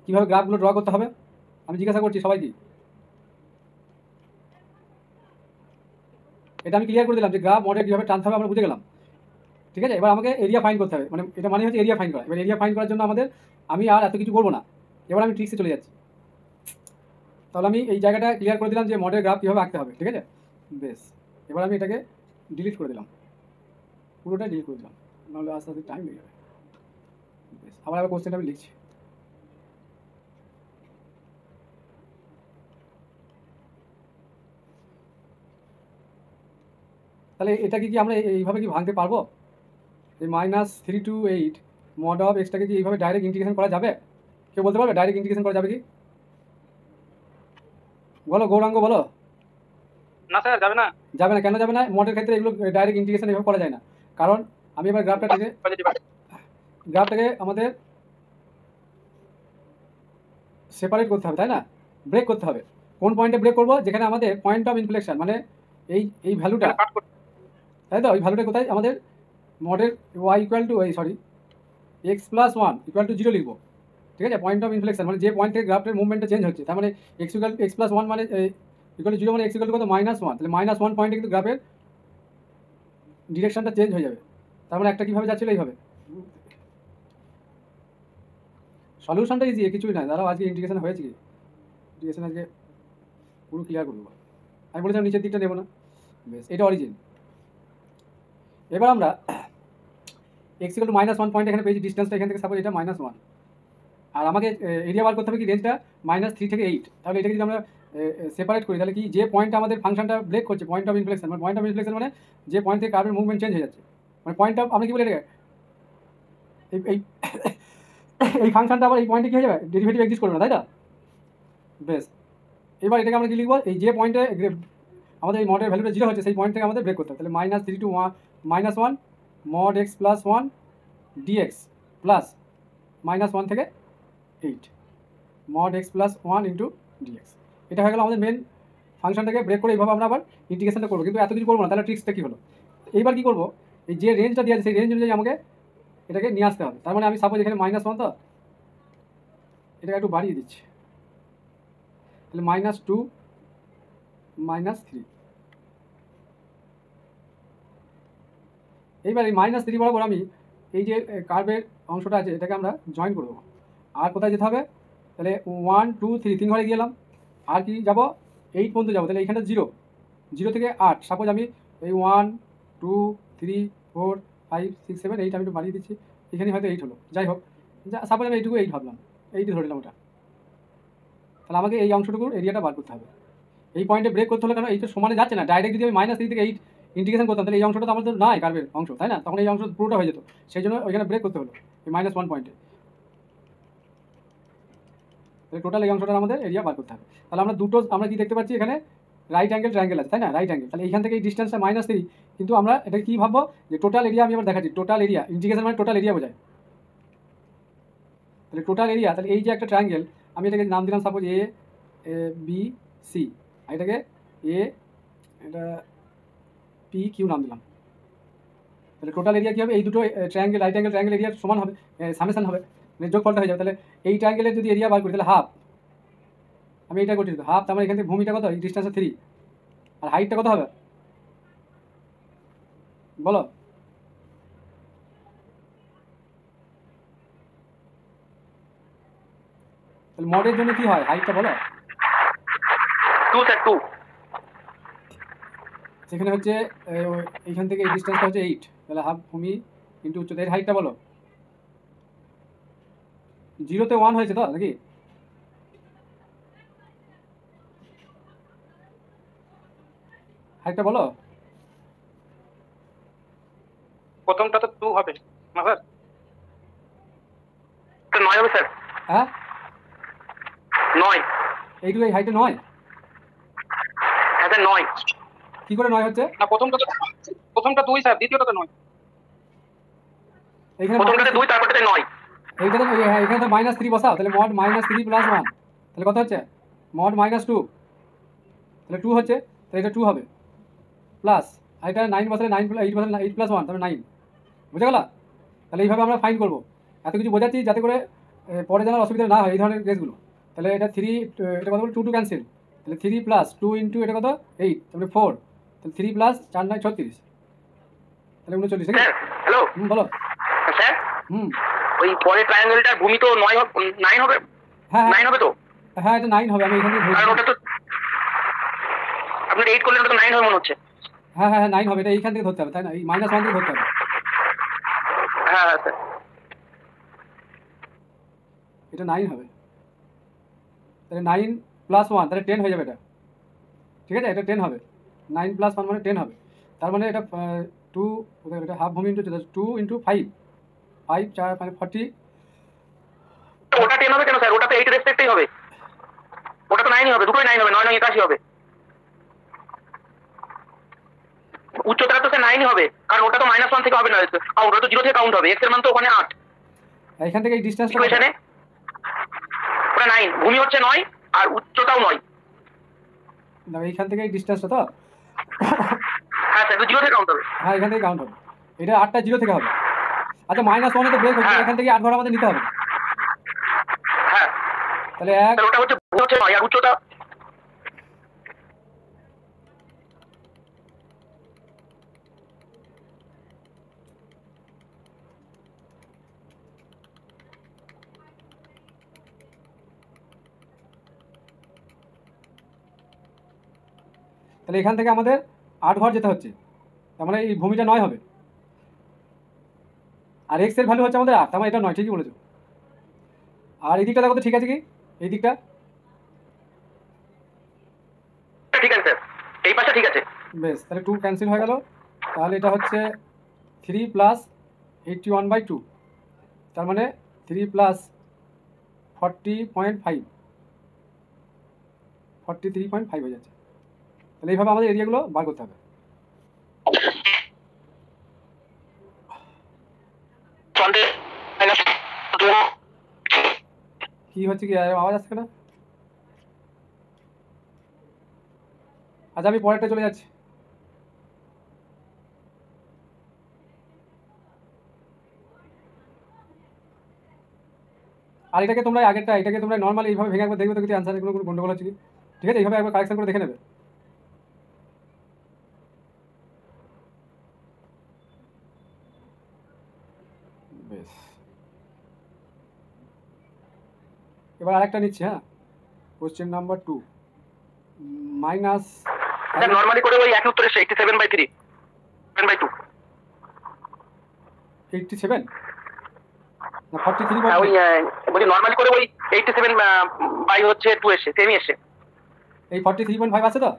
কীভাবে গ্রাফগুলো ড্র করতে হবে আমি জিজ্ঞাসা করছি সবাইকে। এটা আমি ক্লিয়ার করে দিলাম যে গ্রাফ মডেল কীভাবে টানতে হবে আমরা বুঝে গেলাম। ঠিক আছে, এবার আমাকে এরিয়া ফাইন্ড করতে হবে, মানে এটা মানে হচ্ছে এরিয়া ফাইন্ড করা। এবার এরিয়া ফাইন্ড করার জন্য আমাদের আমি আর এত কিছু করবো না, এবার আমি ট্রিক্সে চলে যাচ্ছি। তাহলে আমি এই জায়গাটা ক্লিয়ার করে দিলাম যে মডেল গ্রাফ কীভাবে আঁকতে হবে। ঠিক আছে, বেশ, এবার আমি এটাকে ডিলিট করে দিলাম, পুরোটাই ডিলিট করে দিলাম, নাহলে আস্তে আস্তে টাইম লেগে যাবে। বেশ, আবার কোশ্চেনটা আমি লিখছি। তাহলে এটা কি আমরা এইভাবে কি ভাঙতে পারবো? এই -3 to 8 মড অফ এক্সটাকে কি এইভাবে ডাইরেক্ট ইন্টিগ্রেশন করা যাবে? কেউ বলতে পারবে ডাইরেক্ট ইন্টিগ্রেশন করা যাবে কি? বলো গৌরাঙ্গ, বলো। না স্যার, যাবে না। যাবে না, কেন যাবে না? মডের ক্ষেত্রে এগুলো ডাইরেক্ট ইন্টিগ্রেশন এভাবে করা যায় না, কারণ আমি এবার গ্রাফটাকে আমাদের সেপারেট করতে হবে, তাই না? ব্রেক করতে হবে। কোন পয়েন্টে ব্রেক করবো? যেখানে আমাদের পয়েন্ট অফ ইনফ্লেকশন, মানে এই ভ্যালুটা, তাই তো? এই ভ্যালুটা কোথায় আমাদের মডের y equal to x+1 equal to 0 লিখবো। ঠিক আছে, পয়েন্ট অফ ইনফ্লেকশন মানে যে পয়েন্ট থেকে গ্রাফের মুভমেন্টটা চেঞ্জ হচ্ছে, তার মানে x+1 মানে ইকুয়াল টু 0 মানে x ইকুয়াল টু কত? -1। তাহলে -1 পয়েন্টে কিন্তু গ্রাফের ডিরেকশনটা চেঞ্জ হয়ে যাবে। তার মানে একটা কীভাবে যাচ্ছিল? এইভাবে। সলিউশনটা ইজি, কিছুই নয়। দাঁড়াও, আজকে ইন্টিগ্রেশন হয়েছে কি? ইন্টিগ্রেশন আজকে পুরো ক্লিয়ার করে দেবো। আমি বলেছিলাম নিচের দিকটা নেবো না। বেশ, এটা অরিজিন। এবার আমরা x ইকুয়াল টু -1 পয়েন্ট এখানে পেয়েছি, ডিস্টেন্সটা এখান থেকে সাপোজ এটা -1, আর আমাকে এরিয়া বার করতে হবে কি রেঞ্জটা -3 থেকে 8। তাহলে এটাকে যদি আমরা সেপারেট করি তাহলে কি, যে পয়েন্ট আমাদের ফাংশনটা ব্রেক করছে, পয়েন্ট অফ ইনফ্লেকশন, মানে পয়েন্ট অফ ইনফ্লেকশন মানে যে পয়েন্ট থেকে কার্ভের মুভমেন্ট চেঞ্জ হয়ে যাচ্ছে, মানে পয়েন্ট অফ, আমরা কি বলি এটাকে, এই এই ফাংশনটা আবার এই পয়েন্টে কী হয়ে যাবে? ডেরিভেটিভ এক্সিস্ট করবে না, তাই না? বেশ, এবার এটাকে আমরা কি লিখবো? এই যে পয়েন্টে আমাদের এই মডের ভ্যালুটা 0 হচ্ছে সেই পয়েন্ট থেকে আমাদের ব্রেক করতে হবে। তাহলে -3 to -1 mod x+1 dx plus -1 থেকে 8 mod x+1 ইন্টু dx। এটা হয়ে গেল আমাদের মেন ফাংশনটাকে ব্রেক করে এইভাবে আমরা আবার ইন্টিগ্রেশনটা করবো, কিন্তু এত কিছু করবো না। তাহলে ট্রিক্সটা কী হলো? এইবার কী করবো? এই যে রেঞ্জটা দিয়ে আছে সেই রেঞ্জ অনুযায়ী আমাকে এটাকে নিয়ে আসতে হবে। তার মানে আমি সাপোজ এখানে -1 তো এটাকে একটু বাড়িয়ে দিচ্ছি, তাহলে -2 -3। এইবার এই -3 বরাবর আমি এই যে কার্ভের অংশটা আছে এটাকে আমরা জয়েন করে দেবো। আর কোথায় যেতে হবে? তাহলে 1 2 3 3 ঘরে গেলাম, আর কি যাব? 8 পর্যন্ত যাবো। তাহলে এইখানটা 0 থেকে 8, সাপোজ আমি এই 1 2 3 4 5 6 7 8 আমি একটু বাড়িয়ে দিচ্ছি, এখানে হয়তো 8 হলো, যাই হোক, সাপোজ আমি এইটুকু 8 ভাবলাম, 8 ধরলাম ওটা। তাহলে আমাকে এই অংশটুকুর এরিয়াটা বার করতে হবে। এই পয়েন্টে ব্রেক করতে হলে, কারণ এই তো সমানে যাচ্ছে না, ডাইরেক্ট যদি আমি -3 থেকে 8 ইন্টিগ্রেশন করতাম তাহলে এই অংশটা তো আমাদের নাই কার্ভের অংশ, তাই না? তখন এই অংশ পুরোটা হয়ে যেত, সেই জন্য ওইখানে ব্রেক করতে হলো এই -1 পয়েন্টে। তাহলে টোটাল এই অংশটার আমাদের এরিয়া বার করতে হবে। তাহলে আমরা কি দেখতে পাচ্ছি এখানে? রাইট অ্যাঙ্গেল ট্রায়াঙ্গেল আছে, তাই না? Right angle. তাহলে এইখান থেকে এই ডিস্টেন্সটা -3, কিন্তু আমরা এটা কী ভাববো যে টোটাল এরিয়া। আমি আবার দেখাচ্ছি, টোটাল এরিয়া, ইন্টিগ্রেশন মানে টোটাল এরিয়া বোঝায়। তাহলে টোটাল এরিয়া, তাহলে এই যে একটা ট্রায়াঙ্গেল, আমি এটাকে নাম দিলাম সাপোজ এ বি সি, আর এটাকে এটা পি কিউ নাম দিলাম। তাহলে টোটাল এরিয়া কী হবে? এই দুটো ট্রায়াঙ্গেল, রাইট অ্যাঙ্গেল ট্রায়াঙ্গেল এরিয়ার সমান হবে, সামেশন হবে, মানে যোগফলটা হয়ে যাবে। তাহলে এই ট্রায়াঙ্গেলের যদি এরিয়া বার করি তাহলে হাফ, আমি এটা করছি হাফ, তার মানে এখান থেকে ভূমিটা কত? এই ডিস্টেন্সটা 3, আর হাইটটা কত হবে বলো? তাহলে মডের জন্য কি হয় হাইটটা বলো? 2 স্যার, 2। সেখানে হচ্ছে এইখান থেকে এই ডিস্টেন্সটা হচ্ছে 8, তাহলে হাফ ভূমি ইন্টু উচ্চতা। এর হাইটটা বলো? 0 তে 1 হয়েছে তো নাকি? হাইটটা বলো? প্রথমটা তো 2 হবে না স্যার? 9 হবে স্যার। হ্যাঁ, 9। এইটুকু এই হাইটে 9? হ্যাঁ স্যার, 9। কি করে 9 হচ্ছে? না, প্রথমটা 2 স্যার, দ্বিতীয়টা তো 9। এইখানে প্রথমটাতে 2, তারপরটাতে 9। এইটাতে এখানে তো -3 বসাও, তাহলে mod -3 + 1, তাহলে কত হচ্ছে? mod -2, তাহলে 2 হচ্ছে, তাহলে এটা 2 হবে প্লাস, আর এটা 9 বসালে 9 8 বসালে 8 + 1 তাহলে 9, বুঝে গেল? তাহলে এইভাবে আমরা ফাইন্ড করবো। এত কিছু বোঝাচ্ছি যাতে করে পরে যেন অসুবিধা না হয় এই ধরনের কেসগুলো। তাহলে এটা থ্রি, এটা কত বলে 2 ক্যান্সেল, তাহলে 3 প্লাস 2 ইন্টু এটা কত 8, তাহলে 4, তাহলে 3 প্লাস 4 9 36, তাহলে 39, ঠিক স্যার আছে? হ্যালো বলো। স্যার, হুম। ওই পরের ট্রায়াঙ্গেলটার ভূমি তো 9 হবে, হ্যাঁ 9 হবে তো? হ্যাঁ, এটা 9 হবে, আমি এখান থেকে কারণ ধরছি। ওটা তো আপনার 8 করলেন, ওটা তো 9 হবে মনে হচ্ছে। হ্যাঁ হ্যাঁ হ্যাঁ 9 হবে, এটা এইখান থেকে ধরতে হবে, তাই না? এই -1 থেকে ধরতে হবে। হ্যাঁ হ্যাঁ স্যার। এটা 9 হবে, তাহলে 9 প্লাস 1, তাহলে 10 হয়ে যাবে এটা, ঠিক আছে? এটা 10 হবে, 9 প্লাস 1 মানে 10 হবে। তার মানে এটা 2, এটা হাফ ভূমি ইন্টু 2 ইন্টু 5, 5 4 মানে 40। ওটা 10 হবে কেন স্যার? ওটা তো 8 রেসপেক্টেই হবে, ওটা তো 9 হবে, দুটোই 9 হবে, 9 9 81 হবে। উচ্চতাটা তো স্যার 9 হবে, কারণ ওটা তো -1 থেকে হবে না, ওটা তো 0 থেকে কাউন্ট হবে, x এর মান তো ওখানে 8 এখান থেকে এই ডিস্টেন্সটা ইকুয়েশনে। ওটা 9, ভূমি হচ্ছে 9 আর উচ্চতাও 9। এইখান থেকে এই ডিস্টেন্সটা তো, হ্যাঁ স্যার, তো 0 থেকে কাউন্ট হবে। হ্যাঁ এখান থেকে কাউন্ট হবে, এটা 8টা 0 থেকে হবে। আচ্ছা -1 তো ব্রেক হচ্ছে, হ্যাঁ। এখান থেকে 8 ঘর আমাদের নিতে হবে, হ্যাঁ তাহলে 1 স্যার, ওটা হচ্ছে ভূমি হচ্ছে 9 আর উচ্চতা। তাহলে এখান থেকে আমাদের 8 ঘর যেতে হচ্ছে, তার মানে এই ভূমিটা 9 হবে, আর এক্স এর ভ্যালু হচ্ছে আমাদের 8, তার মানে এটা 9, ঠিকই বলেছো। আর এই দিকটা দেখো তো ঠিক আছে কি, এই দিকটা? ঠিক আছে স্যার, এই পাশে ঠিক আছে। বেশ, তাহলে 2 ক্যান্সেল হয়ে গেল, তাহলে এটা হচ্ছে 3 প্লাস 81/2, তার মানে 3 প্লাস 40.5, 43.5 হয়ে যাচ্ছে। তাহলে এইভাবে আমাদের এরিয়াগুলো বার করতে হবে। কি হচ্ছে কি, আওয়াজ আসছে না? আচ্ছা আমি পরেরটা চলে যাচ্ছি। আর এটাকে তোমরা আগেরটা, এটাকে তোমরা নর্মালি এইভাবে ভেঙে একবার দেখবে তো কিছু অ্যান্সারের কোনো গন্ডগোল হচ্ছে কি, ঠিক আছে? এইভাবে একবার কারেকশন করে দেখে নেবে। বেশ, এবার আরেকটা নিচ্ছি। হ্যাঁ, question number 2, minus sir normally করে ওই এক উত্তরে 87/3, 7/2। 87 না 43 ওই বলি নরমালি করে ওই 87 বাই হচ্ছে 2 এসে সেমই এসে এই 43.5 আছে তো?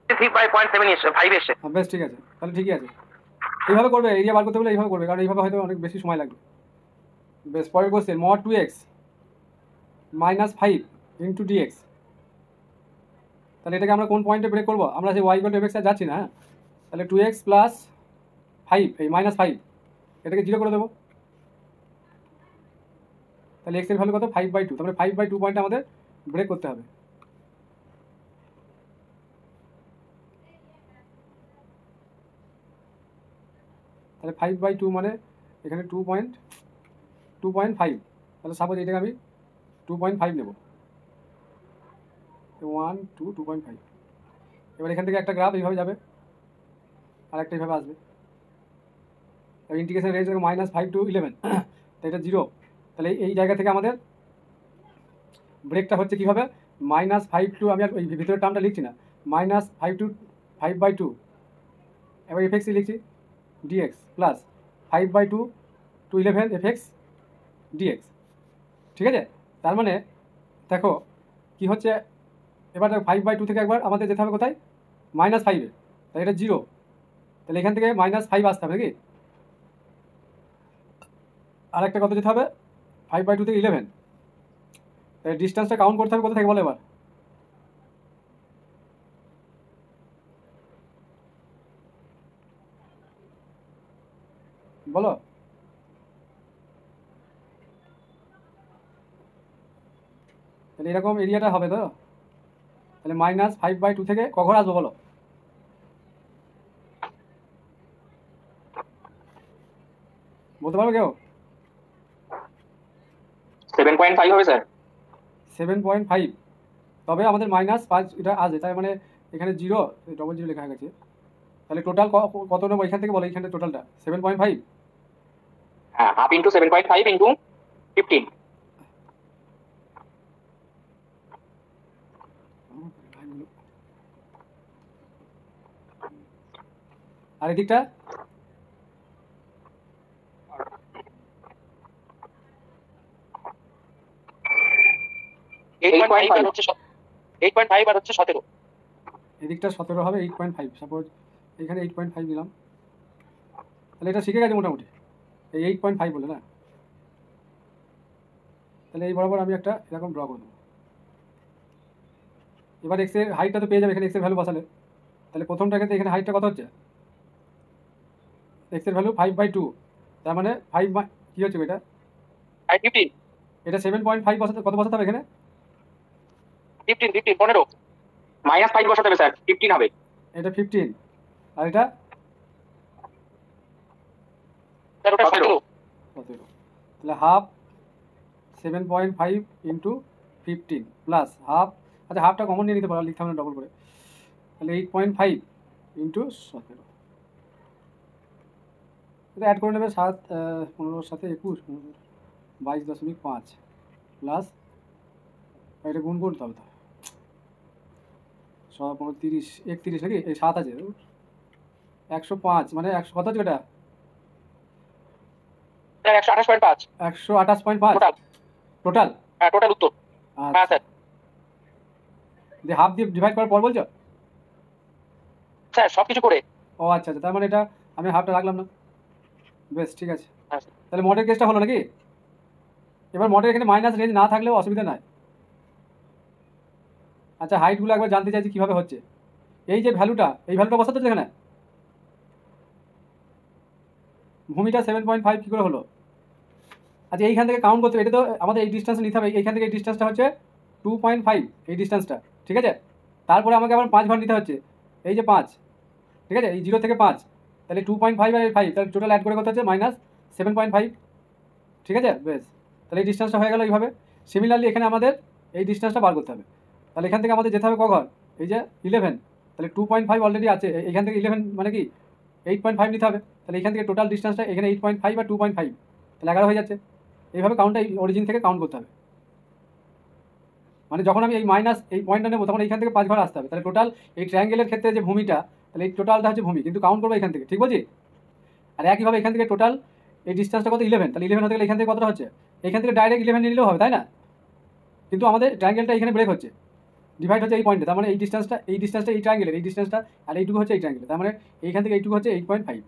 3/7 এসে 5 এসে। হ্যাঁ বেশ, ঠিক আছে, তাহলে ঠিকই আছে। এইভাবে করবে, এরিয়া বার করতে হলে এইভাবে করবে, কারণ এইভাবে হয়তো অনেক বেশি সময় লাগবে। বেশ, পরের question, mod 2x minus 5 into dx. তাহলে এটাকে আমরা কোন পয়েন্টে ব্রেক করবো? আমরা যে y = mx যাচ্ছি না, হ্যাঁ? তাহলে 2x প্লাস 5, এই -5, এটাকে 0 করে দেবো, তাহলে x এর ভ্যালু কত? 5/2, তারপরে 5/2 পয়েন্টে আমাদের ব্রেক করতে হবে। তাহলে 5/2 মানে এখানে 2.5, তাহলে সাপোজ এটাকে আমি 2.5 নেব, 1 2 2.5। এবার এখান থেকে একটা গ্রাফ এইভাবে যাবে, আর একটা এইভাবে আসবে, ইন্টিগ্রেশন রেঞ্জ -5 to 11, তো এটা 0। তাহলে এই জায়গা থেকে আমাদের ব্রেকটা হচ্ছে কীভাবে? -5 to, আমি আর ওই ভিতরের টার্মটা লিখছি না, -5 to 5/2, এবার এফএক্স লিখছি dx plus 5/2 to 11 fx dx, ঠিক আছে? তার মানে দেখো কি হচ্ছে, এবার 5/2 থেকে একবার আমাদের যেতে হবে কোথায়? -5-এ, তাহলে এটা 0, তাহলে এখান থেকে -5 আসতে হবে নাকি? আর একটা কত যেতে হবে? 5/2 থেকে 11, তাহলে ডিস্টেন্সটা কাউন্ট করতে হবে কোথা থেকে বলো এবার? বলো। তাহলে এরকম এরিয়াটা হবে তো, তাহলে -5/2 থেকে ক ঘর আসবো বলো? বলতে পারবে কেউ? 7.5 হবে স্যার। 7.5, তবে আমাদের -5 এটা আছে, তাই মানে এখানে 0 ডবল 0 লেখা গেছে। তাহলে টোটাল কত নেবো এখান থেকে বলো, এখানে টোটালটা 7.5। হ্যাঁ, হাফ ইন্টু 7.5 ইন্টু 15। আর এদিকটা 8.5 আর হচ্ছে 8.5 আর হচ্ছে 17। এদিকটা 17 হবে, 8.5 সাপোজ এখানে 8.5 নিলাম, তাহলে এটা শিখে গেছে মোটামুটি, এই 8.5 বলে না। তাহলে এই বরাবর আমি একটা এরকম ড্র করে দেবো। এবার এক্স এর হাইটটা তো পেয়ে যাবে এখানে, এক্স এর ভ্যালু বসালে। তাহলে প্রথমটা ক্ষেত্রে এখানে হাইটটা কত হচ্ছে, এক্স এর ভ্যালু 5/2, তার মানে 5 কি হচ্ছে এটা, 15 এটা 7.5 বসাতে কত বসাতে হবে এখানে, 15 -5 বসাতে হবে স্যার, 15 হবে। এটা 15, আর এটা স্যার ওটা 17। 17। তাহলে হাফ 7.5 ইন্টু 15 প্লাস হাফ, আচ্ছা হাফটা কমন নিয়ে নিতে পারো, লিখতে হবে না ডবল করে। তাহলে 8.5 ইন্টু 17, এটা অ্যাড করে নেবে 7 15 সাথে 21 22.5 প্লাস এটা গুণ করতে হবে, তো 15 30 31 নাকি, এই 7 আছে 105, মানে 100 কত হচ্ছে এটা, স্যার 128.5 128.5 টোটাল। টোটাল। হ্যাঁ, টোটাল উত্তর। হ্যাঁ স্যার। দিয়ে হাফ দিয়ে ডিভাইড করার পর বলছো, স্যার সবকিছু করে। ও আচ্ছা আচ্ছা, তার মানে এটা আমি হাফটা রাখলাম না, বেশ ঠিক আছে। হ্যাঁ তাহলে মডেল কেসটা হলো নাকি। এবার মডেল এখানে মাইনাস রেঞ্জ না থাকলেও অসুবিধা নাই। আচ্ছা হাইটগুলো একবার জানতে চাইছি কীভাবে হচ্ছে, এই যে ভ্যালুটা, এই ভ্যালুটা বসাতে হচ্ছে এখানে, ভূমিটা 7.5 কী করে হলো। আচ্ছা এইখান থেকে কাউন্ট করতে হবে, এটা তো আমাদের এই ডিস্টেন্স নিতে হবে, এইখান থেকে এই ডিস্টেন্সটা হচ্ছে 2.5, এই ডিস্টেন্সটা ঠিক আছে। তারপরে আমাকে আবার 5 ঘর নিতে হচ্ছে, এই যে 5, ঠিক আছে, এই 0 থেকে 5, তাহলে 2.5 আর 5, তাহলে টোটাল অ্যাড করে কত হচ্ছে -7.5, ঠিক আছে বেশ। তাহলে এই ডিস্টেন্সটা হয়ে গেল এইভাবে। সিমিলারলি এখানে আমাদের এই ডিস্টেন্সটা বার করতে হবে, তাহলে এখান থেকে আমাদের যেতে হবে ক ঘর, এই যে 11, তাহলে 2.5 অলরেডি আছে, এখান থেকে 11 মানে কি 8.5 নিতে হবে, তাহলে এখান থেকে টোটাল ডিস্টেন্সটা এখানে 8.5 আর 2.5, তাহলে 11 হয়ে যাচ্ছে। এইভাবে কাউন্টটা এই অরিজিন থেকে কাউন্ট করতে হবে, মানে যখন আমি এই মাইনাস এই পয়েন্টটা নেবো তখন এইখান থেকে 5 ঘর আসতে হবে, তাহলে টোটাল এই ট্রায়াঙ্গেলের ক্ষেত্রে যে ভূমিটা, তাহলে এই টোটালটা হচ্ছে ভূমি, কিন্তু কাউন্ট করবো এখান থেকে, ঠিক বলছি। আর একইভাবে এখান থেকে টোটাল এই ডিস্টেন্সটা কত 11, তাহলে 11 হতে গেলে এখান থেকে কতটা হচ্ছে, এখান থেকে ডাইরেক্ট 11 নিয়ে নিলেও হবে তাই না, কিন্তু আমাদের ট্রায়াঙ্গেলটা এখানে ব্রেক হচ্ছে, ডিভাইড হচ্ছে এই পয়েন্টে, তার মানে এই ডিস্টেন্সটা এই ট্রায়াঙ্গেলের এই ডিস্টেন্সটা, আর এইটুকু হচ্ছে এই ট্রায়াঙ্গেলের, তার মানে এইখান থেকে এইটুকু হচ্ছে 8.5।